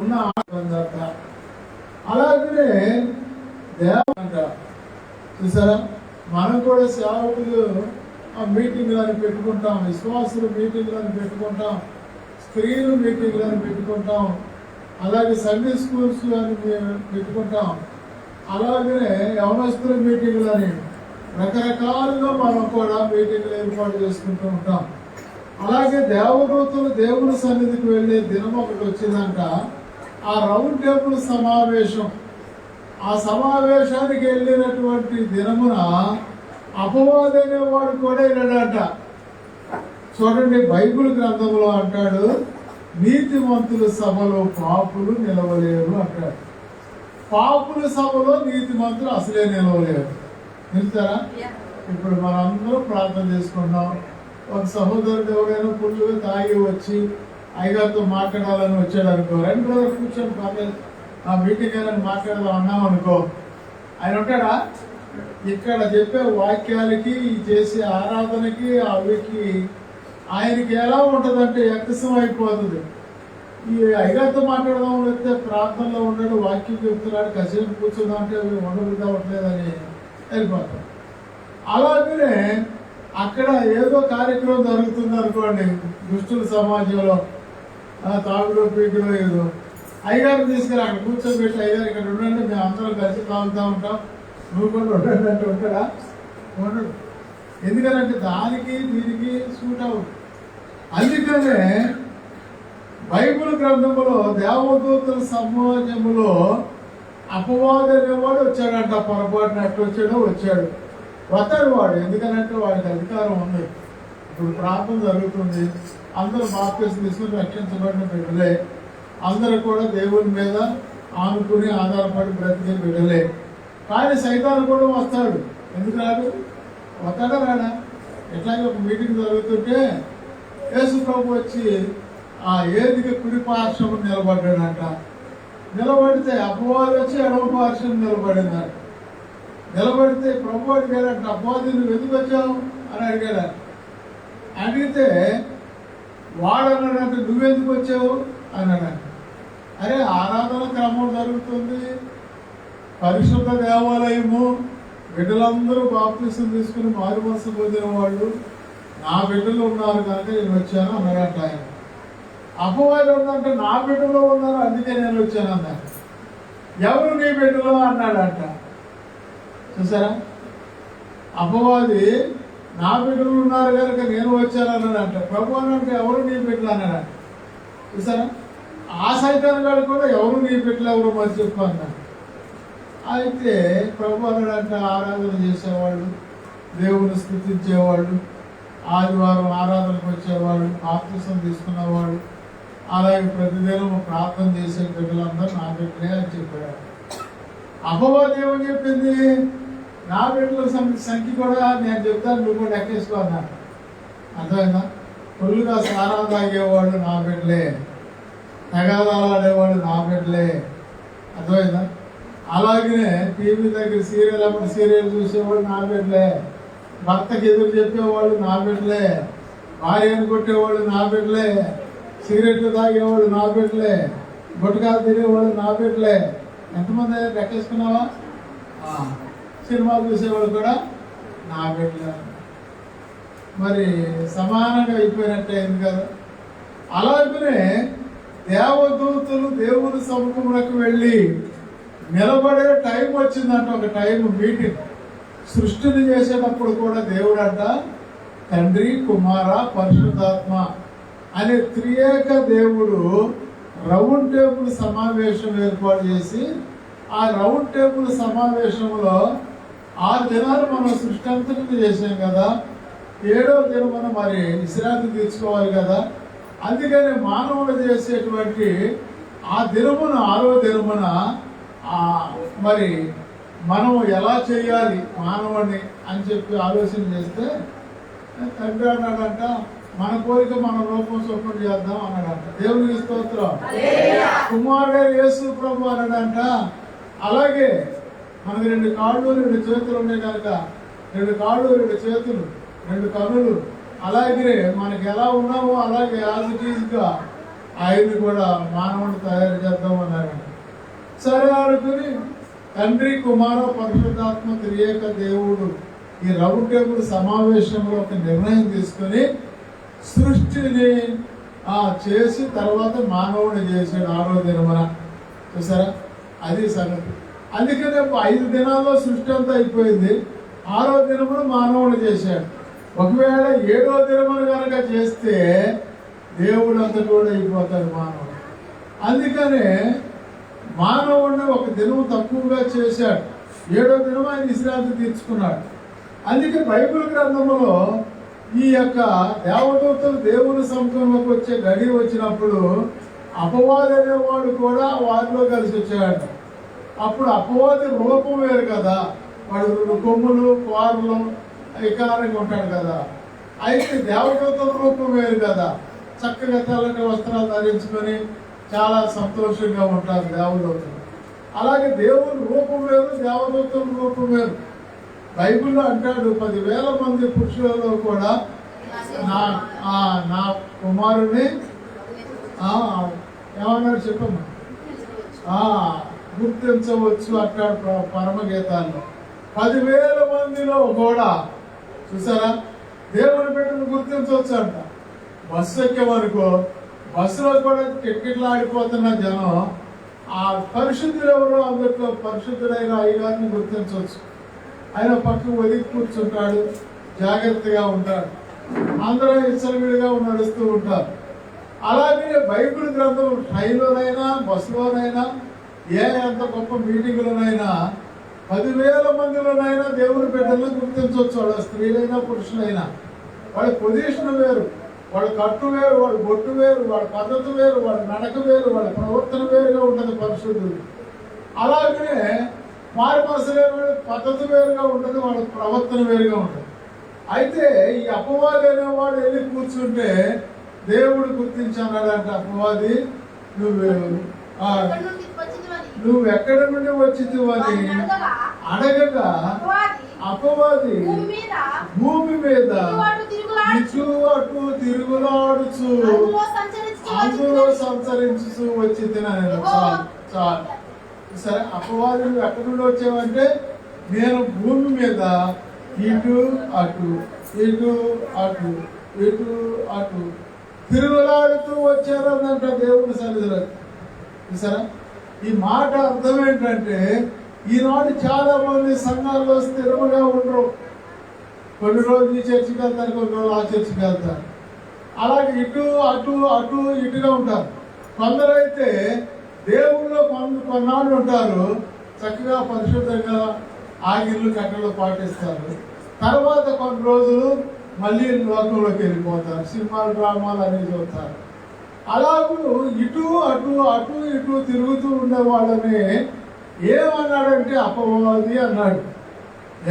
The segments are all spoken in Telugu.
ఉన్న ఆనందట. అలాగనే దేవంట చూసారా, మనం కూడా సేవకులు మీటింగ్లను పెట్టుకుంటాం, విశ్వాసులు మీటింగ్లను పెట్టుకుంటాం, స్త్రీలు మీటింగ్లను పెట్టుకుంటాం, అలాగే సండే స్కూల్స్ అని పెట్టుకుంటాం, అలాగనే యవనస్తుల మీటింగ్లని రకరకాలుగా మనం కూడా మీటింగ్లు ఏర్పాటు చేసుకుంటూ ఉంటాం. అలాగే దేవదూతలు దేవుని సన్నిధికి వెళ్ళే దినం ఒకటి వచ్చిందంట. ఆ రౌండ్ టేబుల్ సమావేశం, ఆ సమావేశానికి వెళ్ళినటువంటి దినమున అపవాది అనేవాడు కూడా వెళ్ళాడంట. చూడండి, బైబిల్ గ్రంథంలో అంటాడు, నీతిమంతుల సభలో పాపులు నిలవలేరు అంటాడు. పాపుల సభలో నీతిమంతులు అసలే నిలవలేరు. తెలుస్తారా? ఇప్పుడు మనందరం ప్రార్థన చేసుకుంటాం. ఒక సహోదరుడు ఎవరైనా ఫుల్గా తాగి వచ్చి అయ్యగారితో మాట్లాడాలని వచ్చాడు అనుకో, రెండు రోజులు కూర్చొని పర్లేదు ఆ మీటింగ్ అయినా మాట్లాడదాం అన్నాం అనుకో, ఆయన ఉంటాడా? ఇక్కడ చెప్పే వాక్యాలకి చేసే ఆరాధనకి అవికి ఆయనకి ఎలా ఉంటుందంటే ఎక్కసం అయిపోతుంది. ఈ అయ్యగారితో మాట్లాడదాం లేకపోతే ప్రార్థనలో ఉన్నాడు, వాక్యం చెప్తున్నాడు, కాసేపు కూర్చుందాం అంటే అవి ఉండబుద్ధి అవ్వట్లేదని వెళ్ళిపోతాం. అలాగనే అక్కడ ఏదో కార్యక్రమం జరుగుతుంది అనుకోండి, దుష్టుల సమాజంలో తాగుడు పీకుడు ఏదో, అయ్యగారిని తీసుకెళ్ళి అక్కడ కూర్చోబెట్టి, అయ్యగారు ఇక్కడ ఉండండి, మేము అందరం కలిసి తాగుతూ ఉంటాం, నువ్వు కూడా ఉండండి అంటే ఉంటాడా? ఉండడు. ఎందుకనంటే దానికి దీనికి సూట్ అవ్వదు. అందుకనే బైబిల్ గ్రంథంలో దేవదూతల సమాజంలో అపవాది అనేవాడు వచ్చాడంట. పొరపాటున ఎట్లా వచ్చాడు వస్తాడు వాడు. ఎందుకనంటే వాడికి అధికారం ఉంది. ఇప్పుడు ప్రార్థన జరుగుతుంది, అందరూ బాప్తిసం తీసుకుని రక్షించబడిన బిడ్డలే, అందరూ కూడా దేవుని మీద ఆనుకుని ఆధారపడి బ్రతికే బిడ్డలే. కానీ సైతాను కూడా వస్తాడు. ఎందుకు రాడు? వస్తాడా రాడా? ఎట్లాగే ఒక మీటింగ్ జరుగుతుంటే యేసు ప్రభు వచ్చి ఆ ఏదికి కుడి పార్శ్వం నిలబడ్డాడంట. నిలబడితే అపవాది వచ్చి ఎడవ పార్శ్వం నిలబడిందంట. నిలబడితే ప్రభు అడిగాడంట, అపవాది నువ్వు ఎందుకు వచ్చావు అని అడిగాడు. అడిగితే వాడు అన్నాడంటే నువ్వెందుకు వచ్చావు అన్నాడంట. అరే, ఆరాధన క్రమం జరుగుతుంది, పరిశుద్ధ దేవాలయము, బిడ్డలందరూ బాప్తిసం తీసుకుని మారు మనసు పొందిన వాళ్ళు నా బిడ్డలు ఉన్నారు కనుక నేను వచ్చాను అన్నాడంట. ఆయన అపవాది ఉందంటే నా బిడ్డలో ఉన్నారు అందుకే నేను వచ్చాను అన్నాడు. ఎవరు నీ బిడ్డలో అన్నాడంట. చూసారా, అపవాది నా బిడ్డలు ఉన్నారు కనుక నేను వచ్చాను అన్నాడంట. ప్రభు అంటే ఎవరు నీ బిడ్డలు అన్నాడంట. చూసారా, ఆ సైతాన్ గారు కూడా ఎవరు నీ బిడ్డలు ఎవరు మరి చెప్పు అన్నాడు. అయితే ప్రభు అన్నాడంట, ఆరాధన చేసేవాళ్ళు, దేవుని స్తుతించేవాళ్ళు, ఆదివారం ఆరాధనకు వచ్చేవాడు, బాప్తిసం తీసుకున్నవాడు, అలాగే ప్రతిదినం ప్రార్థన చేసే బిడ్డలందరూ నా బిడ్డలే అని చెప్పాడు. అపవాది ఏమని చెప్పింది? నా బిడ్డల సంఖ్య కూడా నేను చెప్తాను, నువ్వు కూడా లెక్కేసుకో అన్నాడు. అర్థమైందా? ఫుల్గా సారా తాగేవాడు నా బిడ్డలే, తగాదాలు ఆడేవాడు నా బిడ్డలే. అర్థమైందా? అలాగే టీవీ దగ్గర సీరియల్ అప్పుడు సీరియల్ చూసేవాడు నా బిడ్డలే, భర్తకి ఎదురు చెప్పేవాళ్ళు నా బిడ్డలే, భార్యను కొట్టేవాళ్ళు నా బిడ్డలే, సిగరెట్లు తాగేవాళ్ళు నా బిడ్డలే, గుట్టకాలు తిరిగేవాళ్ళు నా బిడ్డలే. ఎంతమంది లెక్కేసుకున్నావా? సినిమాలు చూసేవాళ్ళు కూడా నా బిడ్డలే. మరి సమానంగా అయిపోయినట్టే అయింది కదా. అలాగనే దేవదూతలు దేవుని సముఖంలోకి వెళ్ళి నిలబడే టైం వచ్చిందంట. ఒక టైం మీటింగ్ సృష్టిని చేసేటప్పుడు కూడా దేవుడు అంట తండ్రి, కుమార, పరిశుద్ధాత్మ అనే త్రియేక దేవుడు రౌండ్ టేబుల్ సమావేశం ఏర్పాటు చేసి, ఆ రౌండ్ టేబుల్ సమావేశంలో 6 దినాలు మనం సృష్టి అంతటిని చేసాం కదా, 7వ దినమున మరి విశ్రాంతి తీర్చుకోవాలి కదా. అందుకని మానవులు చేసేటువంటి ఆ దినమున 6వ దినమున మరి మనం ఎలా చేయాలి మానవుని అని చెప్పి ఆలోచన చేస్తే తండ్రి అన్నాడంట, మన కోరిక మన రూపం చొప్పున చేద్దాం అన్నాడంట. దేవునికి స్తోత్రం. కుమారుడే యేసు ప్రభు అన్నాడంట. అలాగే మనకి 2 కాళ్ళు 2 చేతులు ఉన్నాయి కనుక 2 కాళ్ళు 2 చేతులు 2 కన్నులు, అలాగే మనకి ఎలా ఉన్నామో అలాగే యాజ్ ఇట్ ఈజ్గా ఆయన్ని కూడా మానవుని తయారు చేద్దాం అన్నారంట. సరే అనుకుని తండ్రి కుమార పరిశుద్ధాత్మ త్రియేక దేవుడు ఈ రౌండ్ టేబుల్ సమావేశంలో ఒక నిర్ణయం తీసుకొని సృష్టిని చేసి తర్వాత మానవుని చేసాడు 6వ దినమున. చూసారా, అది సంగతి. అందుకనే 5 దినాల్లో సృష్టి అంతా అయిపోయింది. 6వ దినమున మానవుని చేశాడు. ఒకవేళ 7వ దినమున కనుక చేస్తే దేవుడు అంతా కూడా అయిపోతాడు మానవుడు. అందుకనే మానవుడిని ఒక దినం తక్కువగా చేశాడు. 7వ దినం ఆయన విశ్రాంతి తీర్చుకున్నాడు. అందుకే బైబిల్ గ్రంథంలో ఈ యొక్క దేవదూతలు దేవుని సముఖంలోకి వచ్చే గడి వచ్చినప్పుడు అపవాది అనేవాడు కూడా వారిలో కలిసి వచ్చాడు. అప్పుడు అపవాది రూపం వేరు కదా, వాడు కొమ్ములు కోరలు వికారంగా ఉంటాడు కదా. అయితే దేవదూతల రూపం వేరు కదా, చక్కగా తెల్లటి వస్త్రాలు ధరించుకొని చాలా సంతోషంగా ఉంటారు దేవదూతలు. అలాగే దేవుని రూపం వేరు, దేవదూతల రూపం వేరు. బైబిల్లో అంటాడు 10,000 మంది పురుషులలో కూడా నా కుమారుని ఏమన్నాడు చెప్పమ్మా గుర్తించవచ్చు అంటాడు పరమగీతాల్లో. 10,000 మందిలో కూడా చూసారా దేవుని బిడ్డను గుర్తించవచ్చు అంట. బస్సు ఎక్కామనుకో, బస్సులో కూడా టిక్కెట్లు ఆడిపోతున్న జనం ఆ పరిశుద్ధులు ఎవరో అందులో పరిశుద్ధుడైన అయ్యగారిని గుర్తించవచ్చు. ఆయన పక్కకు ఒదిగి కూర్చుంటాడు, జాగ్రత్తగా ఉంటాడు. అందరూ ఇచ్చలవిడిగా నడుస్తూ ఉంటారు. అలాగే బైబిల్ గ్రంథం ట్రైన్లోనైనా బస్సులోనైనా ఎంత గొప్ప మీటింగ్లోనైనా 10,000 మందిలోనైనా దేవుని బిడ్డలను గుర్తించవచ్చు. వాళ్ళ స్త్రీలైనా పురుషులైనా వాళ్ళ పొజిషన్ వేరు, వాళ్ళ కట్టు వేరు, వాళ్ళ బొట్టు వేరు, వాళ్ళ పద్ధతి వేరు, వాళ్ళ నడక వేరు, వాళ్ళ ప్రవర్తన వేరుగా ఉంటుంది పరిశుద్ధులు. అలాగే మారి మనసులే పద్ధతి వేరుగా ఉంటుంది, వాళ్ళ ప్రవర్తన వేరుగా ఉంటుంది. అయితే ఈ అపవాది అనేవాడు వెళ్ళి కూర్చుంటే దేవుడు గుర్తించన్నాడంటే అపవాది నువ్వు ఎక్కడి నుండి వచ్చింది అని అడగక అపవాది భూమి మీద ఇటు అటు తిరుగులాడుచు అందులో సంచరించు వచ్చి తినను. చాలు సరే, అపవాది నువ్వు ఎక్కడి నుండి వచ్చావంటే నేను భూమి మీద ఇటు అటు ఇటు అటు ఇటు అటు తిరుగులాడుతూ వచ్చారన్నంట దేవుని సన్నిధిలో. చూసారా, ఈ మాట అర్థం ఏంటంటే ఈనాడు చాలా మంది సంఘాల్లో స్థిరముగా ఉండరు. కొన్ని రోజులు ఈ చర్చికి వెళ్తారు, కొన్ని రోజులు ఆ చర్చికి వెళ్తారు. అలాగే ఇటు అటు అటు ఇటుగా ఉంటారు. కొందరైతే దేవుళ్ళు కొన్నాళ్ళు ఉంటారు, చక్కగా పరిశుద్ధంగా ఆగిళ్ళు కట్టలు పాటిస్తారు. తర్వాత కొన్ని రోజులు మళ్ళీ లోకంలోకి వెళ్ళిపోతారు, సినిమాలు డ్రామాలు అనేవి చూస్తారు. అలాగూ ఇటు అటు అటు ఇటు తిరుగుతూ ఉండే వాళ్ళని ఏమన్నాడంటే అపవాది అన్నాడు.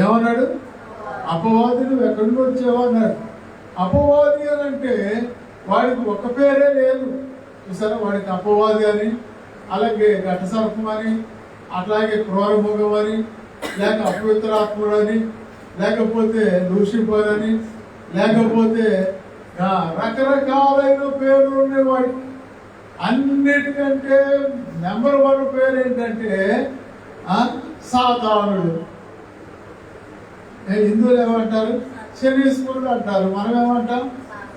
ఏమన్నాడు? అపవాది నువ్వు ఎక్కడి నుండి వచ్చావు అన్నాడు. అపవాది అని అంటే వాడికి ఒక పేరే లేదు. చూసారా, వాడికి అపవాది అని, అలాగే ఘటసర్పం అని, అట్లాగే క్రూరముఖం అని, లేక అపవిత్రాత్ముడు అని, లేకపోతే లూసిఫర్ అని, లేకపోతే రకరకాలైన పేర్లు ఉండేవాడు. అన్నిటికంటే నెంబర్ 1 పేరు ఏంటంటే సాతానుడు. హిందువులు ఏమంటారు? శనీశ్వరుడు అంటారు, మనం ఏమంటాం?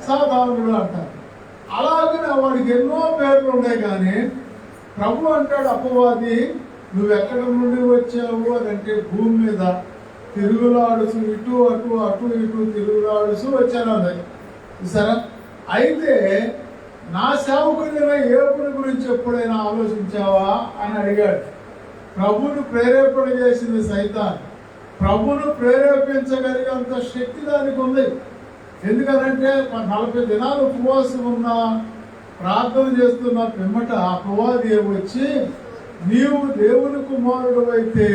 సాతానుడు అంటారు. అలాగే వాడికి ఎన్నో పేర్లు ఉన్నాయి. కానీ ప్రభు అంటాడు అపవాది నువ్వు ఎక్కడి నుండి వచ్చావు అని అంటే భూమి మీద తిరుగులాడుచు ఇటు అటు అటు ఇటు తిరుగులాడుచు వచ్చాను అన్నది. సరే, అయితే నా సేవకుడైన యోబుని గురించి ఎప్పుడైనా ఆలోచించావా అని అడిగాడు. ప్రభును ప్రేరేపణ చేసింది సైతాన్. ప్రభును ప్రేరేపించగలిగేంత శక్తి దానికి ఉంది. ఎందుకనంటే 40 దినాలు ఉపవాసం ఉన్న ప్రార్థన చేస్తున్న పిమ్మట అపవాది వచ్చి నీవు దేవుని కుమారుడు అయితే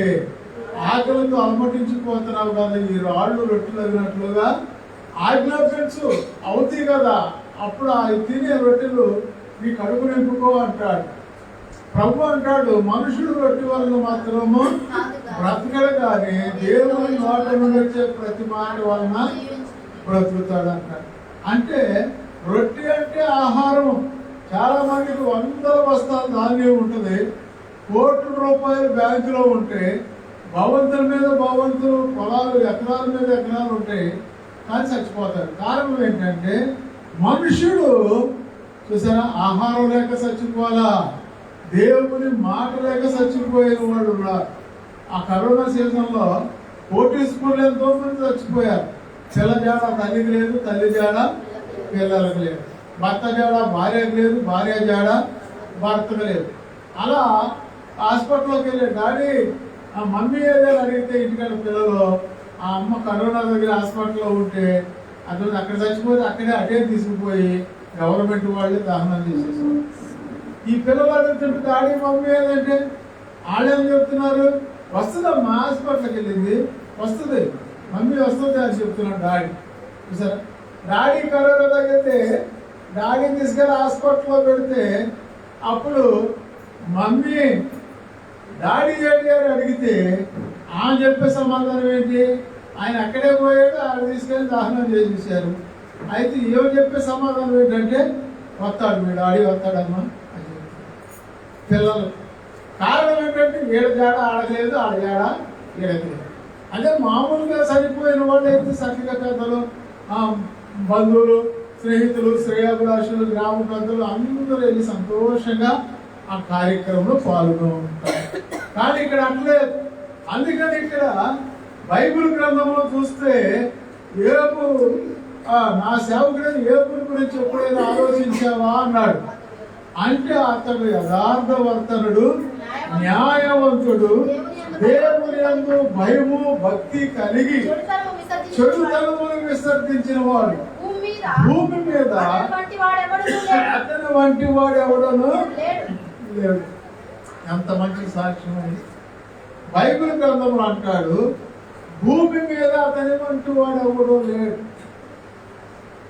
ఆకలితో అలమటించిపోతున్నావు కదా, ఈ రాళ్ళు రొట్టెలు అగినట్లుగా ఆజ్ఞాపించు అవుతాయి కదా, అప్పుడు ఆ తినే రొట్టెలు నీ కడుపు నింపుకో అంటాడు. ప్రభు అంటాడు మనుషుడు రొట్టె వలన మాత్రము బ్రతకడు కానీ దేవుని నోట నుండి వచ్చే ప్రతి మాట వలన బ్రతుకుతాడు అంటాడు. అంటే రొట్టె అంటే ఆహారం, చాలా మందికి వందల బస్తాల ధాన్యం ఉంటుంది, కోట్ల రూపాయలు బ్యాంకులో ఉంటే, భవంతుల మీద భవంతులు, పొలాలు ఎకరాల మీద ఎకరాలు ఉంటాయి, కానీ చచ్చిపోతారు. కారణం ఏంటంటే మనుషుడు చూసారా, ఆహారం లేక చచ్చిపోవాలా, దేవుని మాట లేక చచ్చిపోయిన వాళ్ళు ఉన్నారు. ఆ కరోనా సీజన్లో కోటీశ్వరులు ఎంతో మంది చచ్చిపోయారు. పిల్ల జాడ తల్లికి లేదు, తల్లి జాడ పిల్లలకు లేదు, భర్త జాడ భార్యకు లేదు, భార్య జాడ భర్తకు లేదు. అలా హాస్పిటల్లోకి వెళ్ళి డాడీ ఆ మమ్మీ ఏదైనా అడిగితే ఇంటికాడ పిల్లలు ఆ అమ్మ కరోనా దగ్గర హాస్పిటల్లో ఉంటే అతను అక్కడ చచ్చిపోతే అక్కడే అటే తీసుకుపోయి గవర్నమెంట్ వాళ్ళే దహనం చేసేసారు. ఈ పిల్లలు అడుగుతుంటే డాడీ మమ్మీ ఏదంటే వాళ్ళేం చెప్తున్నారు, వస్తుందమ్మా హాస్పిటల్కి వెళ్ళింది, వస్తుంది మమ్మీ వస్తుంది అని చెప్తున్నాడు డాడీ. చూసారా, డాడీ కరోనా తగ్గితే డాడీని తీసుకెళ్ళి హాస్పిటల్లో పెడితే అప్పుడు మమ్మీ డాడీ ఏంటి అని అడిగితే ఆయన చెప్పే సమాధానం ఏంటి, ఆయన అక్కడే పోయాడు, ఆయన తీసుకెళ్ళి దహనం చేసేసారు. అయితే ఏమో చెప్పే సమాధానం ఏంటంటే వస్తాడు మీ డాడీ వస్తాడమ్మా అని చెప్తారు పిల్లలు. కారణం ఏంటంటే ఏడు జాడ ఆడలేదు, ఆడ జాడ ఏడలేదు. అదే మామూలుగా చనిపోయిన వాళ్ళు అయితే చక్కగా పెద్దలు, బంధువులు, స్నేహితులు, శ్రేయాభిలాషులు, గ్రామ పెద్దలు అందరూ వెళ్ళి సంతోషంగా ఆ కార్యక్రమంలో పాల్గొంటారు. కానీ ఇక్కడ అట్లేదు. అందుకని ఇక్కడ బైబిల్ గ్రంథంలో చూస్తే ఏపు నా సేవకుడైన ఏపుని గురించి ఎప్పుడైనా ఆలోచించావా అన్నాడు. అంటే అతడు యథార్థవర్తనుడు, న్యాయవంతుడు, దేవుని యందు భయము భక్తి కలిగి చెడుతనమును విసర్జించిన వాడు, భూమి మీద అతని వంటి వాడు ఎవడను లేడు. ఎంత మంచి సాక్ష్యం అది. బైబిల్ గ్రంథంలో అంటాడు భూమి మీద అతని వంటి వాడు ఎవడో లేడు.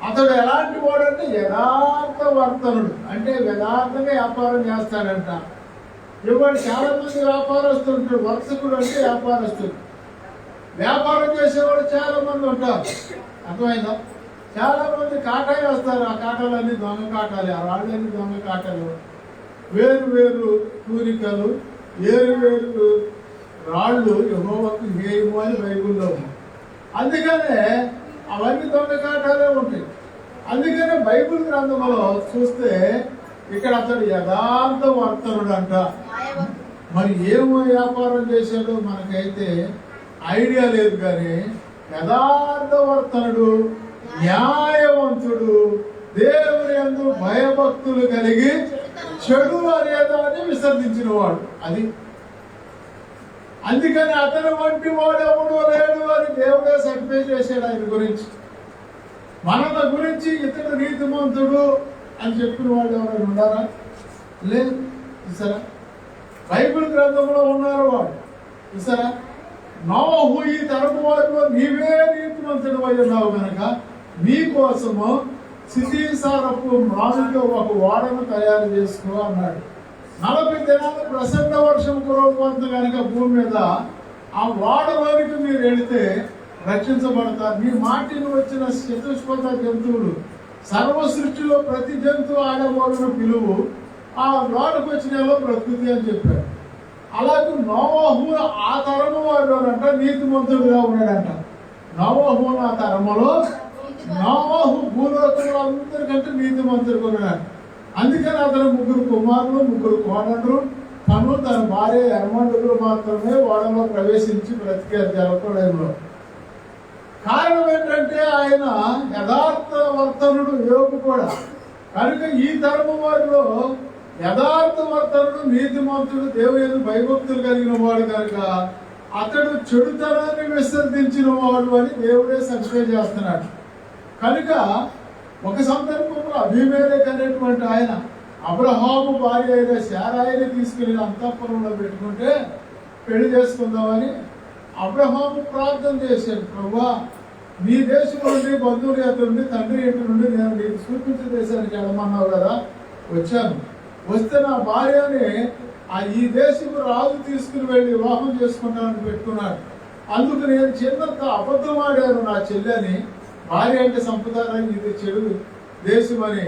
అతడు ఎలాంటి వాడు అంటే యథార్థవర్తనుడు, అంటే యథార్థంగా వ్యాపారం చేస్తాడంట. ఇవాడు చాలా మంది వ్యాపారస్తులు ఉంటారు. వర్తకుడు అంటే వ్యాపారస్తుడు. వ్యాపారం చేసేవాడు చాలా మంది ఉంటారు. అర్థమైందా? చాలా మంది కాటాలు వస్తారు. ఆ కాటాలన్నీ దొంగ కాటాలు, ఆ రాళ్ళన్నీ దొంగ కాటాలు, వేరు వేరు తూరికలు, వేరు వేరు రాళ్ళు యెహోవాకు హేయము అని బైబిల్లో ఉంది. అందుకనే అవన్నీ దొంగ కాటాలే ఉంటాయి. అందుకనే బైబిల్ గ్రంథంలో చూస్తే ఇక్కడ అతడు యథార్థవర్తనుడు అంట. మరి ఏమో వ్యాపారం చేశాడో మనకైతే ఐడియా లేదు, కానీ యథార్థవర్తనుడు, న్యాయవంతుడు, దేవుని యందు భయభక్తులు కలిగి చెడు అనేదాన్ని విసర్జించిన వాడు. అది అందుకని అతని వంటి వాడు ఎవడో లేడు అని దేవుడే సర్టిఫై చేశాడు ఆయన గురించి. మన గురించి ఇతడు నీతిమంతుడు అని చెప్పిన వాళ్ళు ఎవరైనా ఉన్నారా? లేదు. చూసారా, బైబిల్ గ్రంథంలో ఉన్నారు వాళ్ళు. చూసారా, నోహు ఈ తరపు వారిలో నీవే నీతిమంతుడు అయి ఉన్నావు కనుక నీకోసము సితీసారపు మ్రానుతో ఒక ఓడను తయారు చేసుకో అన్నాడు. 40 దినాలు ప్రసన్న వర్షం కురవబోతుంది కనుక భూమి మీద ఆ ఓడలోనికి మీరు వెళితే రక్షించబడతారు. మీ మాటిని వచ్చిన చతుష్పద జంతువులు, సర్వ సృష్టిలో ప్రతి జంతువు ఆడబోడిన పిలువు ఆ ఓడకు వచ్చిన ప్రకృతి అని చెప్పారు. అలాగే నోవహు ఆ తరము వాడునంట నీతిమంతుడుగా ఉన్నాడంట. నోవహు ఆ తరములో నోవహు భూలోకంలో అందరికంటే నీతిమంతుడుగా ఉన్నాడు. అందుకని అతను 3 కుమారులు 3 కోడళ్ళు, తన భార్య యర్మండుగురు మాత్రమే ఓడలో ప్రవేశించి బ్రతికారు జలప్రళయంలో. కారణం ఏంటంటే ఆయన యథార్థవర్తనుడు, యోగు కూడా. కనుక ఈ తరము వారిలో యథార్థవర్తనుడు, నీతిమంతుడు, దేవుని భయభక్తులు కలిగిన వాడు కనుక అతడు చెడుతనాన్ని విసర్జించిన వాడు అని దేవుడే సర్టిఫై చేస్తున్నాడు. కనుక ఒక సందర్భంలో అబీమెలెకు అనేటువంటి ఆయన అబ్రహాము భార్య అయిన శారాయిని తీసుకెళ్లి అంతఃపురంలో పెట్టుకుంటే పెళ్లి చేసుకుందామని అబ్రహాము ప్రార్థన చేశాడు. ప్రభువా, నీ దేశం నుండి, బంధువుల యొక్క నుండి, తండ్రి ఇంటి నుండి నేను నీకు చూపించే దేశానికి వెళ్ళమన్నావు కదా, వచ్చాను. వస్తే నా భార్యని ఈ దేశపు రాజు తీసుకుని వెళ్ళి వివాహం చేసుకుంటానని పెట్టుకున్నాడు. అందుకు నేను చిన్నంత అబద్ధం ఆడాను నా చెల్లెని. భార్య అంటే సంపదాన్ని, ఇది చెడు దేశం అని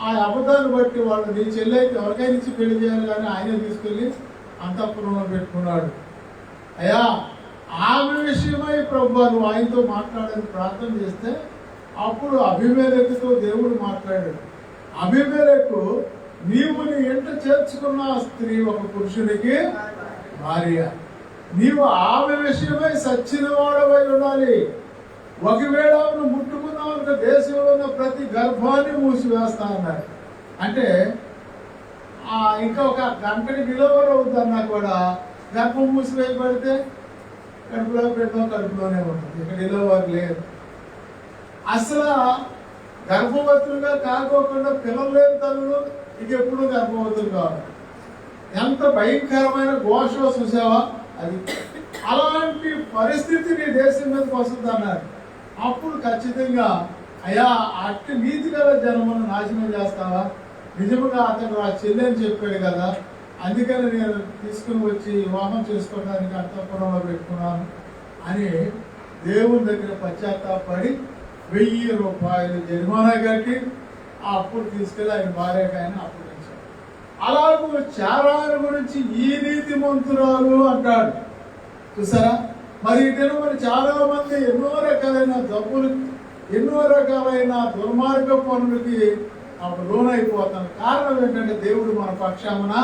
ఆ అబద్ధాన్ని బట్టి వాళ్ళు నీ చెల్లి అయితే ఎవరికైనా ఇచ్చి పెళ్లి చేయాలి కానీ ఆయనే తీసుకెళ్ళి అంతఃపురంలో పెట్టుకున్నాడు. అయ్యా ఆమె విషయమై ప్రభు నువ్వు ఆయనతో మాట్లాడని ప్రార్థన చేస్తే అప్పుడు అబీమెలెకుతో దేవుడు మాట్లాడాడు. అబీమెలెకు నీవు నీ ఇంట చేర్చుకున్న స్త్రీ ఒక పురుషునికి భార్య, నీవు ఆమె విషయమై సచ్చిన వాడవై ఉండాలి. ఒకవేళ నువ్వు ముట్టుకున్నావు దేశంలో ఉన్న ప్రతి గర్భాన్ని మూసివేస్తా అన్నాడు. అంటే ఇంకా ఒక గంటకి డెలివరీ అవుతున్నా కూడా గర్భం మూసివేయబడితే కడుపులో పెట్టడం కడుపులోనే ఉంటుంది, ఇక డెలివరీ లేదు. అసలు గర్భవతులుగా కాకోకుండా పిల్లలు లేని తల్లులు ఇక ఎప్పుడు గర్భవతులు కావాలి. ఎంత భయంకరమైన ఘోష చూసావా అది. అలాంటి పరిస్థితి నీ దేశం మీదకి వస్తుంది అన్నారు. అప్పుడు ఖచ్చితంగా అయ్యా అట్టి నీతి గల జనమును నాశనం చేస్తావా? నిజముగా అతను ఆ చెల్లి అని చెప్పాడు కదా, అందుకని నేను తీసుకుని వచ్చి వివాహం చేసుకోవడానికి అంతఃపురంలో పెట్టుకున్నాను అని దేవుని దగ్గర పశ్చాత్తాపడి 1000 రూపాయలు జరిమానా కట్టి అప్పుడు తీసుకెళ్ళి ఆయన భార్యకు ఆయన అప్పగించాడు. అలాగూ చారాల గురించి ఈ నీతి మంతురాలు అంటాడు చూసారా. మరి ఇతను మరి చాలా మంది ఎన్నో రకాలైన జబ్బులు, ఎన్నో రకాలైన దుర్మార్గ పనులకి లోనైపోతాను. కారణం ఏంటంటే దేవుడు మన పక్షామున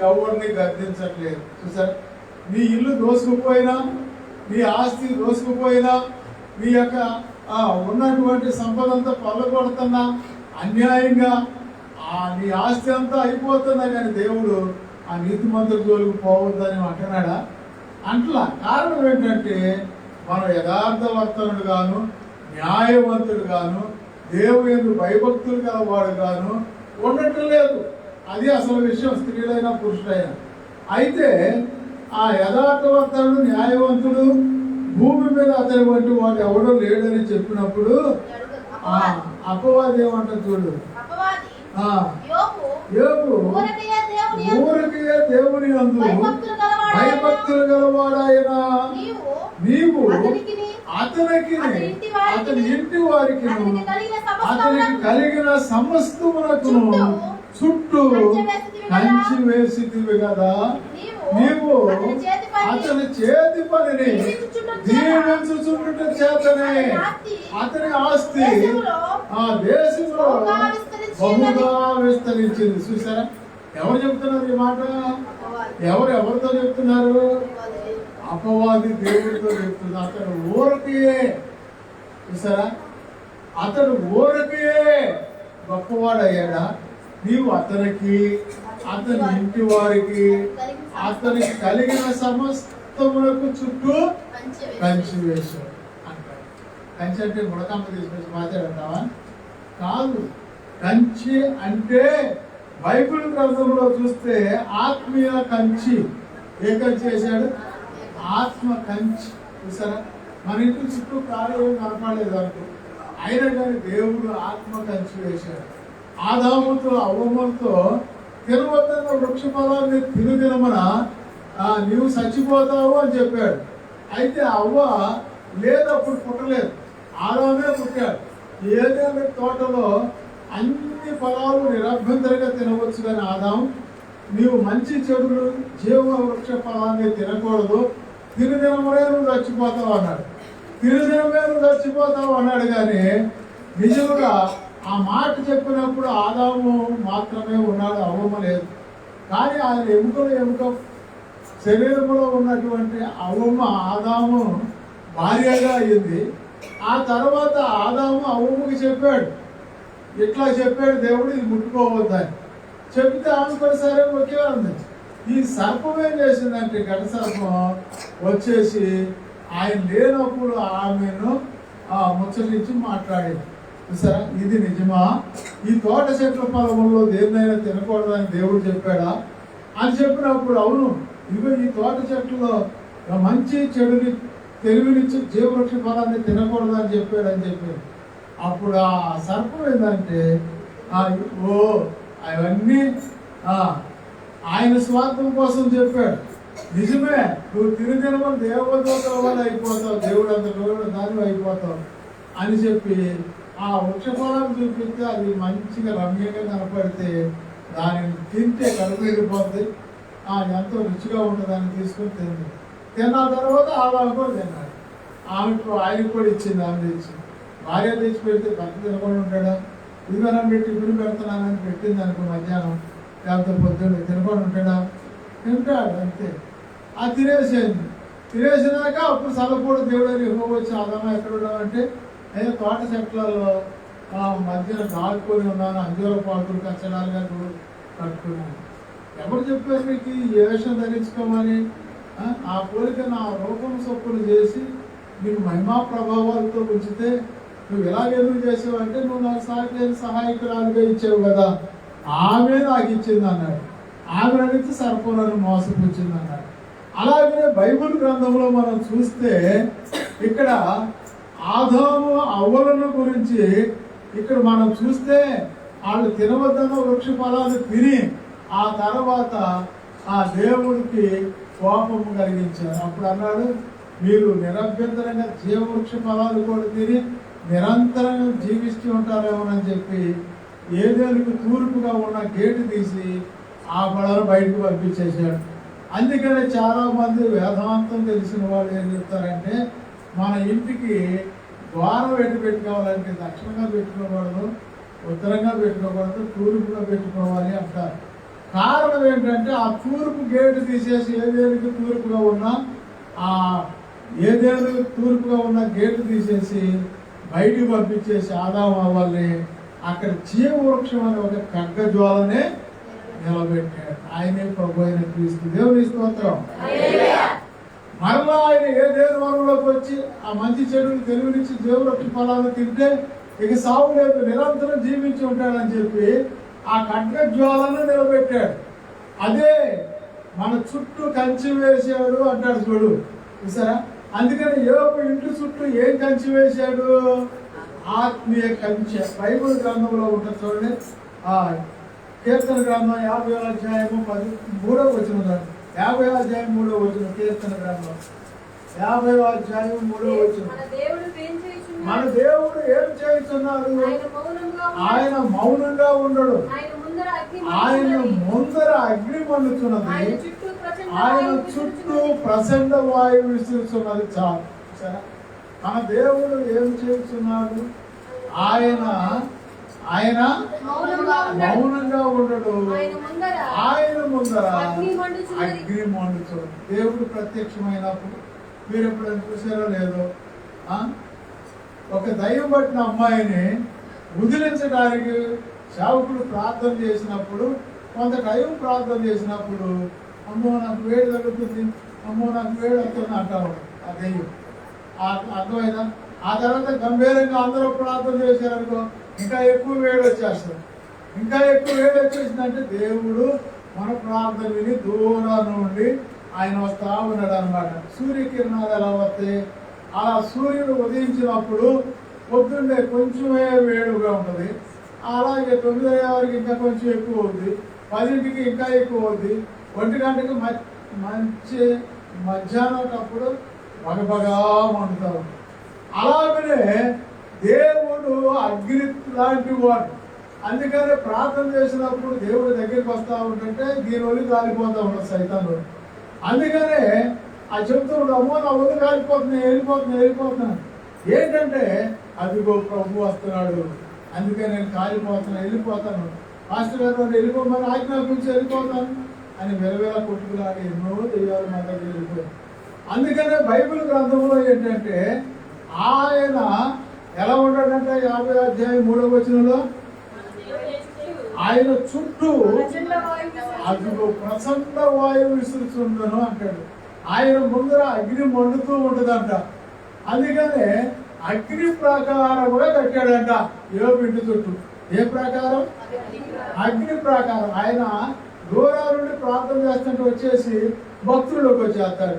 ఎవరిని గర్దించట్లేదు చూసారా. నీ ఇల్లు దోసుకుపోయినా, నీ ఆస్తి దోసుకుపోయినా, నీ యొక్క ఉన్నటువంటి సంపద అంతా పల్లగొడుతున్నా, అన్యాయంగా నీ ఆస్తి అంతా అయిపోతున్నా కానీ దేవుడు ఆ నీతిమంతుల జోలికి పోవద్దని అంటున్నాడా? అంటలా. కారణం ఏంటంటే మనం యథార్థవర్తనుడు గాను, న్యాయవంతుడు గాను, దేవుని యందు భయభక్తులు గలవాడు గాను ఉండటం లేదు. అది అసలు విషయం, స్త్రీలైనా పురుషులైనా. అయితే ఆ యథార్థవర్తనుడు, న్యాయవంతుడు భూమి మీద అతని వంటి వాడు ఎవడో లేడని చెప్పినప్పుడు అపవాది ఏమంటారు చూడు. ఊరికే దేవుని యందు భయభక్తులు గలవాడాయన నీవు అతనికి అతని ఇంటి వారికి అతనికి కలిగిన సమస్తమునకును చుట్టూ కంచి వేసితివి కదా. నీవు అతని చేతి పనిని దీవించుచుండుట చేతనే అతని ఆస్తి ఆ దేశంలో బహుగా విస్తరించింది. చూసారా, ఎవరు చెప్తున్నారు ఈ మాట? ఎవరితో చెప్తున్నారు? అపవాది దేవుడితో చెప్తున్నారు. అతను ఊరకే, చూసారా, అతడు ఊరకే గొప్పవాడయ్యాడా? నీవు అతనికి, అతని ఇంటి వారికి, అతనికి కలిగిన సమస్తములకు చుట్టూ కంచి వేశాడు అంటాడు. కంచి అంటే ముడకమ్మ తీసుకొచ్చి మాట్లాడంటావా? కాదు. కంచి అంటే బైబిల్ గ్రంథంలో చూస్తే ఆత్మీయ కంచి. ఏ కంచి వేశాడు? ఆత్మ కంచి. చూసారా, మన ఇంటి చుట్టూ కార్యం కనపడలేదు అనుకో, అయినా కానీ దేవుడు ఆత్మ కంచి వేశాడు. ఆదాముతో అవ్వములతో తినవద్దన్న వృక్ష ఫలాన్ని తినమన నీవు చచ్చిపోతావు అని చెప్పాడు. అయితే అవ్వ లేదప్పుడు పుట్టలేదు, ఆదామే పుట్టాడు. ఏదైనా తోటలో అన్ని ఫలాలు నిరభ్యంతరంగా తినవచ్చు కానీ ఆదాం నీవు మంచి చెడులు జీవ వృక్ష ఫలాన్ని తినకూడదు, తినదినమే నువ్వు చచ్చిపోతావు అన్నాడు. తినదినమే నువ్వు చచ్చిపోతావు అన్నాడు. కానీ నిజంగా ఆ మాట చెప్పినప్పుడు ఆదాము మాత్రమే ఉన్నాడు, అవ్వమ లేదు. కానీ ఆయన ఎముక శరీరంలో ఉన్నటువంటి అవ్వమ ఆదాము భార్యగా అయ్యింది. ఆ తర్వాత ఆదాము అవ్వమ్మకి చెప్పాడు, ఇట్లా చెప్పాడు దేవుడు, ఇది ముట్టుకోవద్దని చెప్తే ఆమె కూడా సరే ఒకే ఉంది. ఈ సర్పం ఏం చేసిందంటే ఘట సర్పం వచ్చేసి ఆయన లేనప్పుడు ఆమెను ముచ్చటించి మాట్లాడింది. సరే, ఇది నిజమా? ఈ తోట చెట్ల పొలంలో దేన్నైనా తినకూడదని దేవుడు చెప్పాడా అని చెప్పినప్పుడు అవును, ఇదిగో ఈ తోట చెట్లలో మంచి చెడుని తెలివినిచ్చి జీవవృక్ష ఫలాన్ని తినకూడదని చెప్పాడని చెప్పాడు. అప్పుడు ఆ సర్పం ఏంటంటే అవన్నీ ఆయన స్వార్థం కోసం చెప్పాడు. నిజమే, నువ్వు తినమని దేవదూతల వల్ల అయిపోతావు, దేవుడు అంత దాని అయిపోతావు అని చెప్పి ఆ వృక్షఫలం చూపిస్తే అది మంచిగా రమ్యంగా కనపడితే దానిని తింటే కడుపు వెళ్ళిపోద్ది, ఎంతో రుచిగా ఉంటుందని తీసుకొని తిన్న తర్వాత ఆమె కూడా తిన్నాడు. ఆయనకు కూడా ఇచ్చింది, ఆమె తెచ్చింది. భార్య తెచ్చి పెడితే భర్త తినకుండా ఉంటాడా? ఇదిగో పెట్టి టిఫిన్ పెడుతున్నానని పెట్టింది అనుకో మధ్యాహ్నం, లేకపోతే పొద్దున్న తినకుండా ఉంటాడా? తింటాడు అంతే. అది తినేసినాక అప్పుడు సలపూడు దేవుడు యెహోవా వచ్చి ఆదాము ఎక్కడ ఉన్నామంటే నేను తోట చెట్లలో మధ్యన దాక్కుని ఉన్నాను, అంజూర పాకులు కచ్చడాలుగా కట్టుకున్నాను. ఎవరు చెప్పారు మీకు ఏ వేషం ధరించుకోమని? ఆ పోలిక నా రూపం సొప్పులు చేసి నీకు మహిమా ప్రభావాలతో ఉంచితే నువ్వు ఎలాగెందుకు చేసావు అంటే నువ్వు నాకు సహాయకురాలుగా ఇచ్చావు కదా, ఆమె నాకు ఇచ్చింది అన్నాడు. ఆమె అడిగితే సర్పంలను మోసపుచ్చింది అన్నాడు. అలాగే బైబిల్ గ్రంథంలో మనం చూస్తే ఇక్కడ ఆదాము అవ్వలను గురించి ఇక్కడ మనం చూస్తే వాళ్ళు తినవద్దన్న వృక్ష ఫలాలు తిని ఆ తర్వాత ఆ దేవుడికి కోపము కలిగించారు. అప్పుడు అన్నాడు, మీరు నిరభ్యంతరంగా జీవవృక్ష ఫలాలు కూడా తిని నిరంతరం జీవిస్తూ ఉంటారేమోనని చెప్పి ఏదేనుకు తూర్పుగా ఉన్న గేటు తీసి ఆ ఫలాలు బయటకు పంపించేశాడు. అందుకనే చాలా మంది వేదాంతం తెలిసిన వాళ్ళు ఏం చెప్తారంటే మన ఇంటికి ద్వారం పెట్టుకోవాలంటే దక్షిణంగా పెట్టుకోకూడదు, ఉత్తరంగా పెట్టుకోకూడదు, తూర్పుగా పెట్టుకోవాలి అంటారు. కారణం ఏంటంటే ఆ తూర్పు గేటు తీసేసి ఏదేనుకు తూర్పుగా ఉన్న గేటు తీసేసి బయటికి పంపించేసి ఆదాము అవ్వాలని అక్కడ జీవవృక్షం అనే ఒక ఖడ్గజ్వాలనే నిలబెట్టాడు. ఆయనే ప్రభు అయిన క్రీస్తు. దేవుని స్తోత్రం. మరలా ఆయన ఏదేను వరంలోకి వచ్చి ఆ మంచి చెడులు తెలివినిచ్చి జీవవృక్ష ఫలాలు తింటే ఇక సాగు లేదు, నిరంతరం జీవించి ఉంటాడని చెప్పి ఆ ఖడ్గజ్వాలను నిలబెట్టాడు. అదే మన చుట్టూ కంచి వేసాడు అంటాడు చూడు, చూసారా? అందుకని యోబు ఇంటి చుట్టూ ఏం కంచి వేశాడు? ఆత్మీయ కంచె. బైబిల్ గ్రంథంలో ఉంటుంది చూడండి, కీర్తన గ్రంథం 50వ అధ్యాయము 3వ వచనం, 50వ అధ్యాయం 3వ వచనం, కీర్తన గ్రంథం 50వ అధ్యాయం 3వ వచనం. మన దేవుడు ఏం చేస్తున్నాడు? ఆయన మౌనంగా ఉండడు, ఆయన ముందర అగ్ని మండుతున్నది, ఆయన చుట్టూ ప్రచండ వాయువు విసురుతున్నది. చాలు. సరే, మన దేవుడు ఏం చేస్తున్నాడు? ఆయన మౌనంగా ఉండడు, ఆయన ముందర అగ్ని మండుతున్నది. దేవుడు ప్రత్యక్షమైనప్పుడు మీరు ఎప్పుడైనా చూసారో లేదో, ఒక దైవం పట్టిన అమ్మాయిని వదిలించడానికి సేవకుడు ప్రార్థన చేసినప్పుడు, కొంత టైం ప్రార్థన చేసినప్పుడు, అమ్మో నాకు వేడి తగ్గుతుంది, అమ్మో నాకు వేడి వస్తుంది అంటారు ఆ దెయ్యం. అర్థమైనా? ఆ తర్వాత గంభీరంగా అందరూ ప్రార్థన చేశారనుకో ఇంకా ఎక్కువ వేడి వచ్చేస్తుంది. ఇంకా ఎక్కువ వేడి వచ్చేసిందంటే దేవుడు మన ప్రార్థన విని దూరం నుండి ఆయన వస్తా ఉన్నాడు అనమాట. సూర్యకిరణాలు ఎలా వస్తాయి? అలా సూర్యుడు ఉదయించినప్పుడు పొద్దున్నే కొంచెమే వేడిగా ఉంటుంది, అలాగే 9 వరకు ఇంకా కొంచెం ఎక్కువ అవుద్ది, 10ంటికి ఇంకా ఎక్కువ అవుద్ది, 1 గంటకి మంచి మధ్యాహ్నం బగబగా మండుతూ ఉంటుంది. అలాగనే దేవుడు అగ్ని లాంటి వాడు. అందుకనే ప్రార్థన చేసినప్పుడు దేవుడి దగ్గరికి వస్తూ ఉంటుంటే దీని ఒళ్ళు కాలిపోతూ ఉంటుంది సైతాను. అందుకనే ఆ చెబుతూ ఉంటాడు, అమ్మో నా ఒళ్ళు కాలిపోతున్నాయి, వెళ్ళిపోతున్నాను. ఏంటంటే అదిగో ప్రభు వస్తున్నాడు, అందుకే నేను వెళ్ళిపోతాను, మాస్టర్ గారు వెళ్ళిపోమని ఆజ్ఞాపించి వెళ్ళిపోతాను అని వెలవేల కొట్టుకులాడి ఎన్నో దెయ్యాలు మన దగ్గర వెళ్ళిపోయాయి. అందుకనే బైబిల్ గ్రంథంలో ఏంటంటే ఆయన ఎలా ఉంటాడంటే 50వ అధ్యాయం 3వ వచనంలో ఆయన చుట్టూ అదిగో ప్రచండ వాయువు విసురుతుందను అంటాడు. ఆయన ముందర అగ్ని మండుతూ ఉంటుందంట. అందుకనే అగ్ని ప్రాకారముగా కట్టాడంట యోబు ఇంటి చుట్టూ. ఏ ప్రాకారం? అగ్ని ప్రాకారం. ఆయన దూరాల నుండి ప్రార్థన చేస్తుంటే వచ్చేసి భక్తుల్లోకి వచ్చేస్తాడు,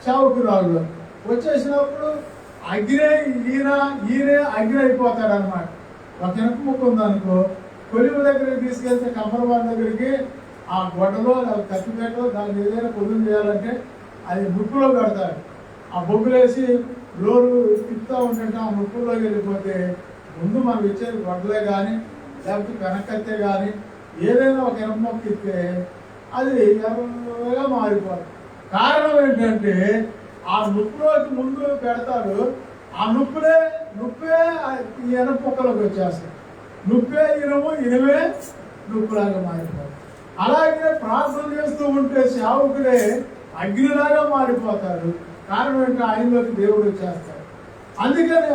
సేవకురాళ్ళు వచ్చేసినప్పుడు అగ్నే ఈయనే అగ్ని అయిపోతాడు అనమాట. ఒక ఇనుప ముక్క ఉందనుకో, కొలిమి దగ్గరికి తీసుకెళ్తే కమ్మరవాడి దగ్గరికి ఆ గొడ్డలో కత్తిపేటలో దాన్ని ఏదైనా పొద్దున చేయాలంటే అది బుక్కులో పెడతాడు. ఆ బొగ్గులేసి రోలు తిప్పుతూ ఉంటుంటే ఆ నొప్పుల్లోకి వెళ్ళిపోతే ముందు మనం ఇచ్చేది గొడ్డలే కానీ లేకపోతే వెనకత్తే కానీ ఏదైనా ఒక ఎనమ్మొక్క ఇస్తే అది ఎర్రగా మారిపోతుంది. కారణం ఏంటంటే ఆ నొప్పులోకి ముందు పెడతాడు, ఆ నొప్పే ఈ ఎనపొక్కలోకి వచ్చేస్తాయి. నొప్పే ఇనమే నొప్పులాగా మారిపోతుంది. అలాగే ప్రార్థన చేస్తూ ఉంటే సేవకుడే అగ్నిలాగా మారిపోతాడు. కారణం ఏంటంటే ఆయనలోకి దేవుడు వచ్చేస్తాడు. అందుకని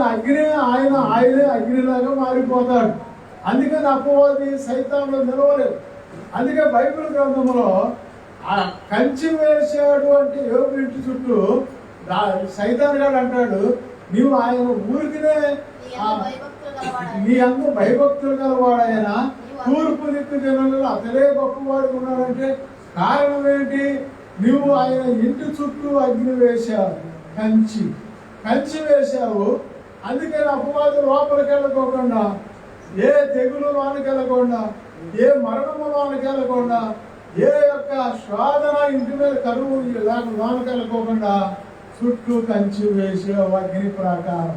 ఆయనే అగ్నిలాగా మారిపోతాడు. అందుకని అపవాది సైతాన్లో నిలవలేదు. అందుకే బైబిల్ గ్రంథంలో ఆ కంచి వేసాడు అంటే యోగు ఇంటి చుట్టూ సైతాన్ గారు అంటాడు, నీవు ఆయన ఊరికినే నీ అందరూ భయభక్తులు గలవాడు, ఆయన తూర్పు దిక్కు జనులలో అతడే గొప్పవాడు ఉన్నాడంటే కారణం ఏంటి? నువ్వు ఆయన ఇంటి చుట్టూ అగ్ని వేశావు, కంచి వేశావు. అందుకని అపవాదు లోపలికి వెళ్ళకోకుండా, ఏ తెగులు లోనికి వెళ్ళకుండా, ఏ మరణము లోనికి వెళ్ళకుండా, ఏ యొక్క శోధన ఇంటి మీద కరువు లోనికి వెళ్ళకోకుండా చుట్టూ కంచి వేసావు అగ్ని ప్రాకారం.